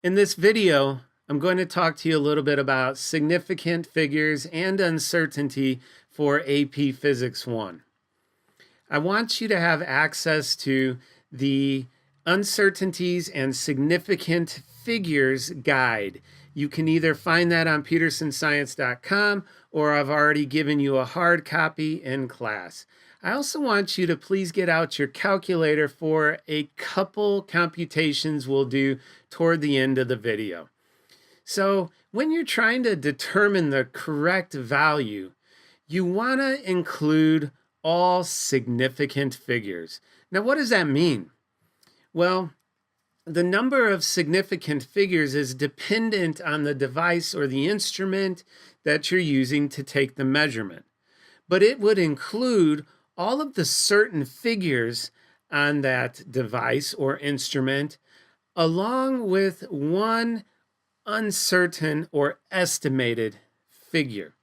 In this video, I'm going to talk to you a little bit about significant figures and uncertainty for AP Physics 1. I want you to have access to the Uncertainties and Significant Figures guide. You can either find that on petersonscience.com or I've already given you a hard copy in class. I also want you to please get out your calculator for a couple computations we'll do toward the end of the video. So when you're trying to determine the correct value, you want to include all significant figures. Now, what does that mean? Well, the number of significant figures is dependent on the device or the instrument that you're using to take the measurement. But it would include all of the certain figures on that device or instrument, along with one uncertain or estimated figure.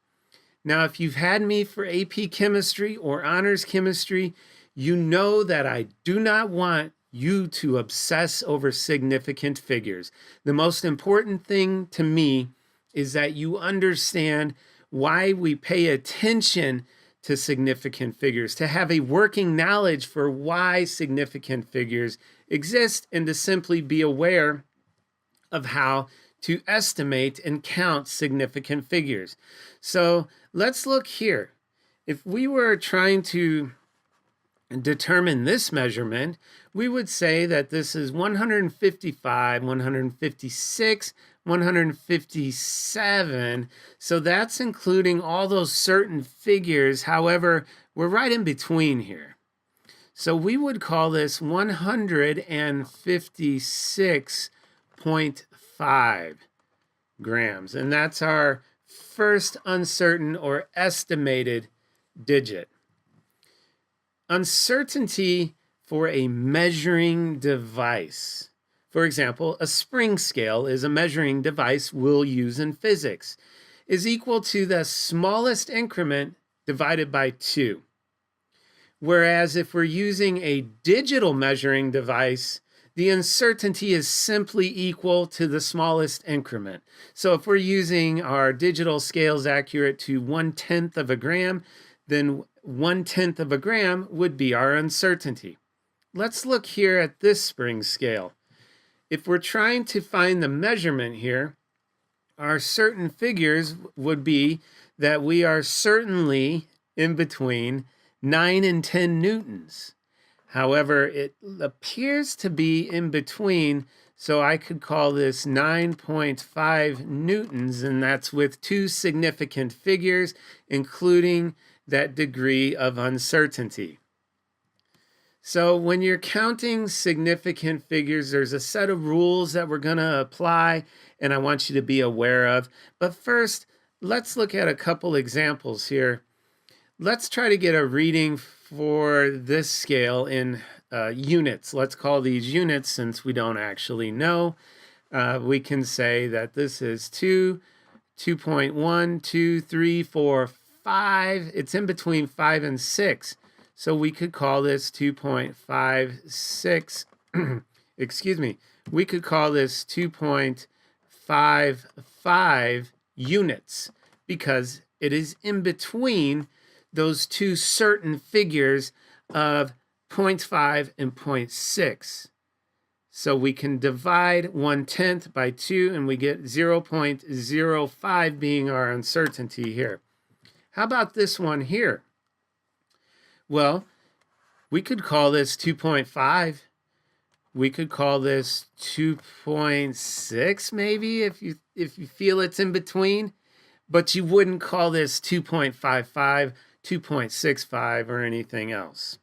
Now, if you've had me for AP Chemistry or Honors Chemistry, you know that I do not want you to obsess over significant figures. The most important thing to me is that you understand why we pay attention to significant figures, to have a working knowledge for why significant figures exist, and to simply be aware of how to estimate and count significant figures. So let's look here. If we were trying to determine this measurement, we would say that this is 155, 156, 157. So that's including all those certain figures. However, we're right in between here. So we would call this 156.5 grams. And that's our first uncertain or estimated digit. Uncertainty for a measuring device. For example, a spring scale is a measuring device we'll use in physics, is equal to the smallest increment divided by 2. Whereas if we're using a digital measuring device, the uncertainty is simply equal to the smallest increment. So if we're using our digital scales accurate to 1/10 of a gram, then 1/10 of a gram would be our uncertainty. Let's look here at this spring scale. If we're trying to find the measurement here, our certain figures would be that we are certainly in between 9 and 10 newtons. However, it appears to be in between, so I could call this 9.5 newtons, and that's with two significant figures, including that degree of uncertainty. So when you're counting significant figures, there's a set of rules that we're going to apply, and I want you to be aware of. But first, let's look at a couple examples here. Let's try to get a reading for this scale in units. Let's call these units since we don't actually know. We can say that this is 2, 2.1, 2, 3, 4, 5. It's in between 5 and 6. So we could call this 2.56. Excuse me. We could call this 2.55 units because it is in between those two certain figures of 0.5 and 0.6. So we can divide 1/10 by 2 and we get 0.05 being our uncertainty here. How about this one here? Well, we could call this 2.5. We could call this 2.6 maybe if you feel it's in between, but you wouldn't call this 2.55, 2.65 or anything else.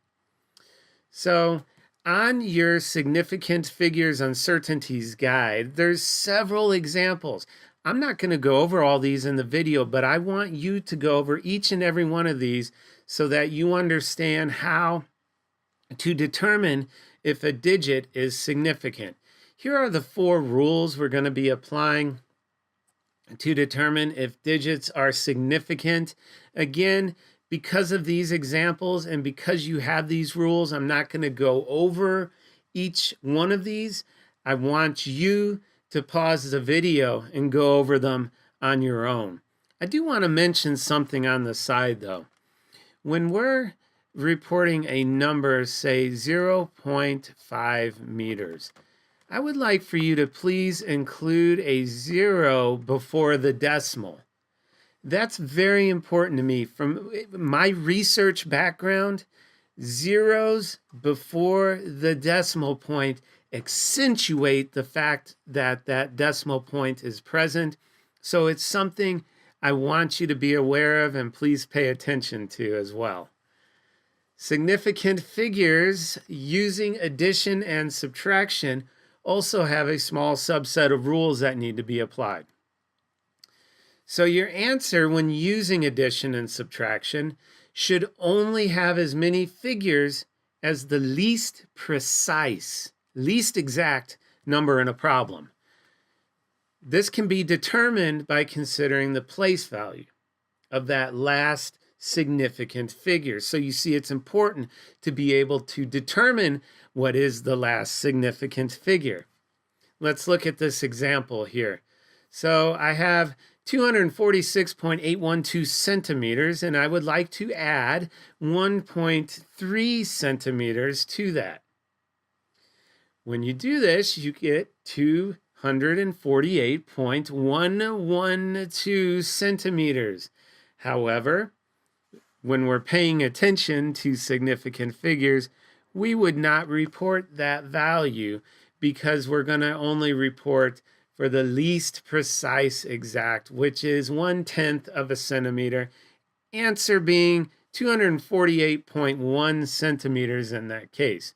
So on your significant figures uncertainties guide, there's several examples. I'm not going to go over all these in the video, but I want you to go over each and every one of these so that you understand how to determine if a digit is significant. Here are the 4 rules we're going to be applying to determine if digits are significant. Again, because of these examples and because you have these rules, I'm not going to go over each one of these. I want you to pause the video and go over them on your own. I do want to mention something on the side though. When we're reporting a number, say 0.5 meters, I would like for you to please include a 0 before the decimal. That's very important to me. From my research background, zeros before the decimal point accentuate the fact that that decimal point is present. So it's something I want you to be aware of and please pay attention to as well. Significant figures using addition and subtraction also have a small subset of rules that need to be applied. So your answer when using addition and subtraction should only have as many figures as the least precise, least exact number in a problem. This can be determined by considering the place value of that last significant figure. So you see, it's important to be able to determine what is the last significant figure. Let's look at this example here. So I have 246.812 centimeters, and I would like to add 1.3 centimeters to that. When you do this, you get 248.112 centimeters. However, when we're paying attention to significant figures, we would not report that value because we're going to only report for the least precise exact, which is 1/10 of a centimeter. Answer being 248.1 centimeters in that case.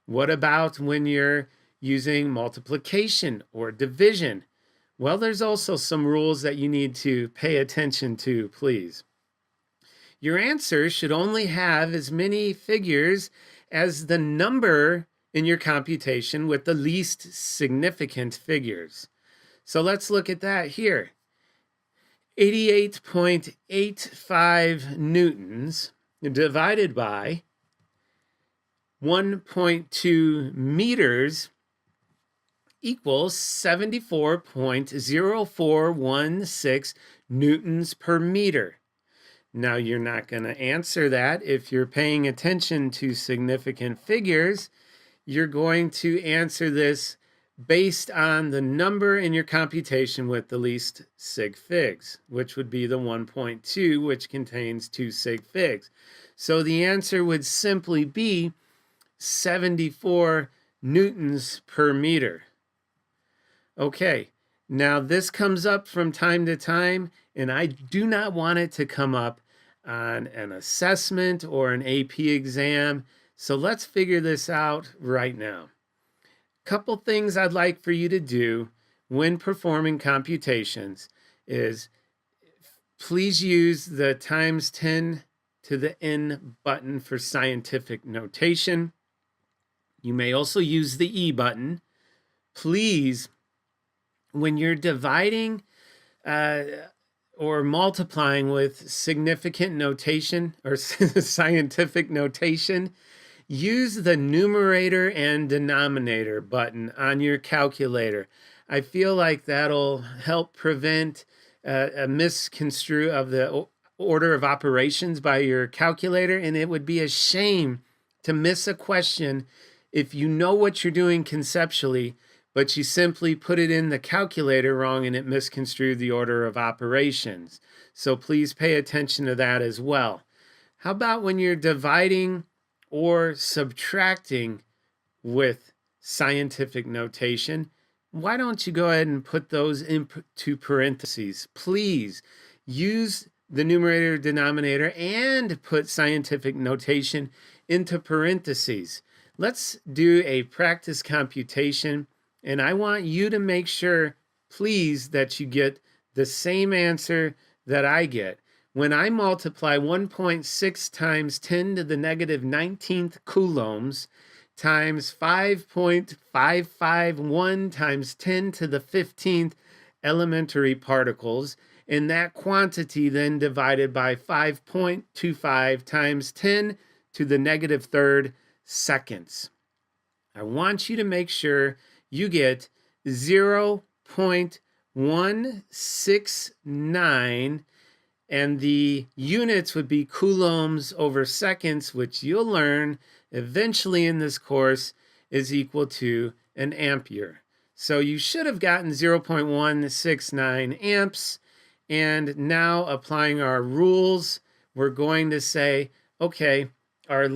What about when you're using multiplication or division? Well, there's also some rules that you need to pay attention to, please. Your answer should only have as many figures as the number in your computation with the least significant figures. So let's look at that here. 88.85 newtons divided by 1.2 meters equals 74.0416 newtons per meter. Now, you're not going to answer that if you're paying attention to significant figures. You're going to answer this based on the number in your computation with the least sig figs, which would be the 1.2, which contains 2 sig figs. So the answer would simply be 74 newtons per meter. Okay, now this comes up from time to time, and I do not want it to come up on an assessment or an AP exam. So let's figure this out right now. Couple things I'd like for you to do when performing computations is please use the times 10 to the n button for scientific notation. You may also use the E button. Please, when you're dividing or multiplying with significant notation or scientific notation, use the numerator and denominator button on your calculator. I feel like that'll help prevent a misconstrue of the order of operations by your calculator, and it would be a shame to miss a question if you know what you're doing conceptually, but you simply put it in the calculator wrong and it misconstrued the order of operations. So please pay attention to that as well. How about when you're dividing or subtracting with scientific notation? Why don't you go ahead and put those into parentheses? Please use the numerator, denominator, and put scientific notation into parentheses. Let's do a practice computation, and I want you to make sure, please, that you get the same answer that I get. When I multiply 1.6 times 10 to the negative 19th coulombs times 5.551 times 10 to the 15th elementary particles, and that quantity then divided by 5.25 times 10 to the negative third seconds. I want you to make sure you get 0.169, and the units would be coulombs over seconds, which you'll learn eventually in this course is equal to an ampere. So you should have gotten 0.169 amps. And now applying our rules, we're going to say, okay, our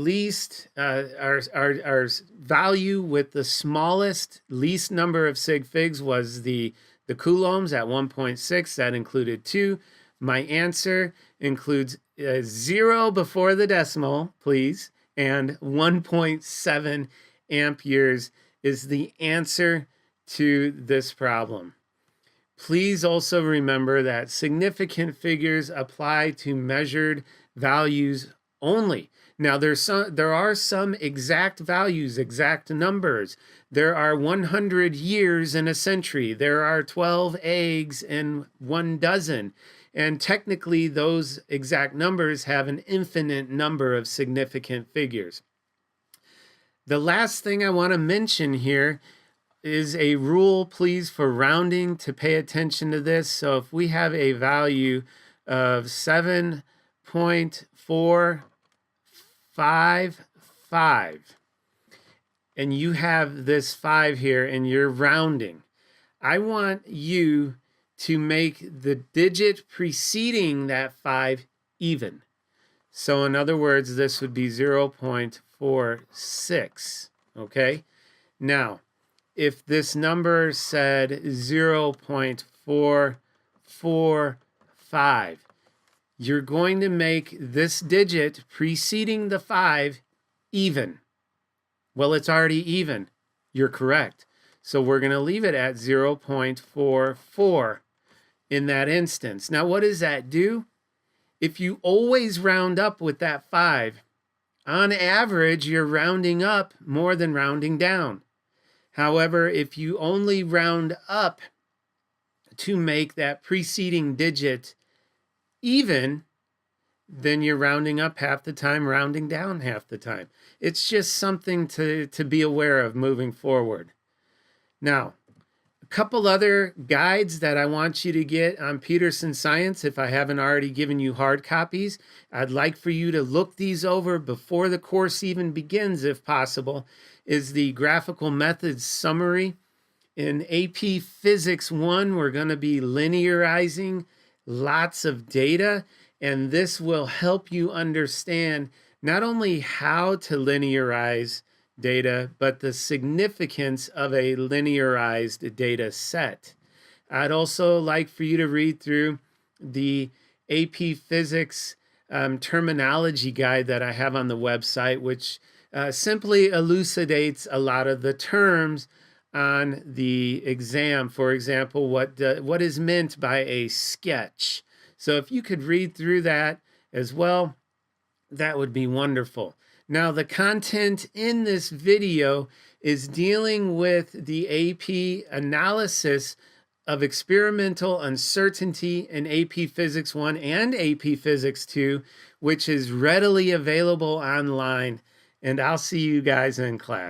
value with the smallest least number of sig figs was the coulombs at 1.6. That included 2. My answer includes 0 before the decimal, please, and 1.7 amperes is the answer to this problem. Please also remember that significant figures apply to measured values only. Now, there are some exact values, exact numbers. There are 100 years in a century. There are 12 eggs in 1 dozen. And technically, those exact numbers have an infinite number of significant figures. The last thing I want to mention here is a rule, please, for rounding to pay attention to this. So if we have a value of 7.455 and you have this 5 here and you're rounding, I want you to make the digit preceding that 5 even. So in other words, this would be 0.46, okay? Now, if this number said 0.445, you're going to make this digit preceding the 5 even. Well, it's already even. You're correct. So we're going to leave it at 0.44 in that instance. Now, what does that do? If you always round up with that 5, on average, you're rounding up more than rounding down. However, if you only round up to make that preceding digit even, then you're rounding up half the time, rounding down half the time. It's just something to be aware of moving forward. Now, a couple other guides that I want you to get on Peterson Science, if I haven't already given you hard copies. I'd like for you to look these over before the course even begins, if possible, is the graphical methods summary. In AP Physics 1, we're going to be linearizing lots of data, and this will help you understand not only how to linearize data, but the significance of a linearized data set. I'd also like for you to read through the AP Physics terminology guide that I have on the website, which simply elucidates a lot of the terms on the exam. For example, what is meant by a sketch. So if you could read through that as well, that would be wonderful. Now, the content in this video is dealing with the AP analysis of experimental uncertainty in AP Physics 1 and AP Physics 2, which is readily available online. And I'll see you guys in class.